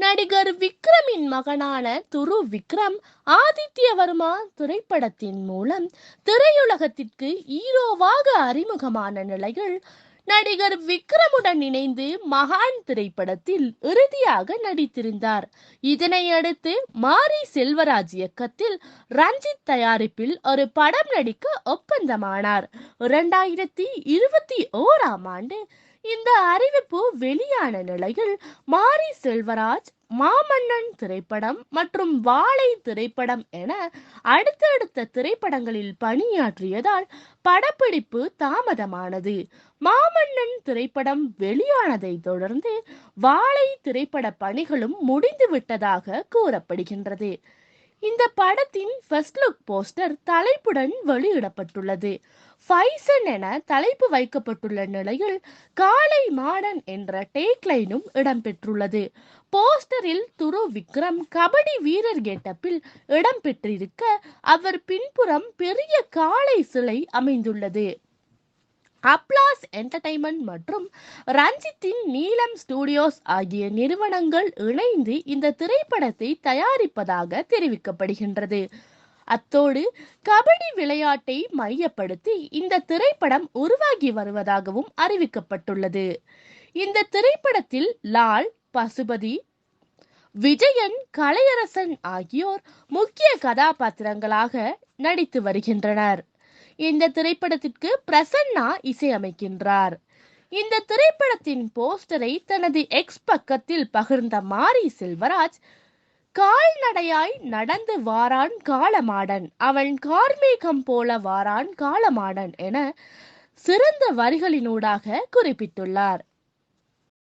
நடிகர் விக்ரமின் மகனான துரு விக்ரம் ஆதித்யவர்மா திரைப்படத்தின் மூலம் திரையுலகத்திற்கு ஹீரோவாக அறிமுகமான நிலையில் நடிகர் விக்ரமுடன் இணைந்து மகான் திரைப்படத்தில் இறுதியாக நடித்திருந்தார். இதனையடுத்து மாரி செல்வராஜ் இயக்கத்தில் ரஞ்சித் தயாரிப்பில் ஒரு படம் நடிக்க ஒப்பந்தமானார். 2021ஆம் ஆண்டு இந்த அறிவிப்பு வெளியான நிலையில் மாரி செல்வராஜ் மாமன்னன் திரைப்படம் மற்றும் வாழை திரைப்படம் என அடுத்தடுத்த திரைப்படங்களில் பணியாற்றியதால் படப்பிடிப்பு தாமதமானது. மாமன்னன் திரைப்படம் வெளியானதை தொடர்ந்து வாழை திரைப்பட பணிகளும் முடிந்து விட்டதாக கூறப்படுகின்றது. இந்த படத்தின் ஃபர்ஸ்ட் லுக் போஸ்டர் தலைப்புடன் வெளியிடப்பட்டுள்ளது. ஃபைசன் என தலைப்பு வைக்கப்பட்டுள்ள நிலையில் காளை மாடன் என்ற டேக்லைனும் இடம்பெற்றுள்ளது. போஸ்டரில் துரு விக்ரம் கபடி வீரர் கெட்டப்பில் இடம்பெற்றிருக்க அவர் பின்புறம் பெரிய காளை சிலை அமைந்துள்ளது. அப்ளாஸ் என்டர்டைன்மெண்ட் மற்றும் ரஞ்சித்தின் நீலம் ஸ்டுடியோஸ் ஆகிய நிறுவனங்கள் இணைந்து இந்த திரைப்படத்தை தயாரிப்பதாக தெரிவிக்கப்படுகின்றது. அத்தோடு கபடி விளையாட்டை மையப்படுத்தி இந்த திரைப்படம் உருவாகி வருவதாகவும் அறிவிக்கப்பட்டுள்ளது. இந்த திரைப்படத்தில் லால், பசுபதி, விஜயன், கலையரசன் ஆகியோர் முக்கிய கதாபாத்திரங்களாக நடித்து வருகின்றனர். இந்த திரைப்படத்திற்கு பிரசன்னா இசையமைக்கின்றார். இந்த திரைப்படத்தின் போஸ்டரை தனது எக்ஸ் பக்கத்தில் பகிர்ந்த மாரி செல்வராஜ், கால்நடையாய் நடந்து வாரான் காளமாடன், அவன் கார்மேகம் போல வாரான் காளமாடன் என சிறந்த வரிகளினூடாக குறிப்பிட்டுள்ளார்.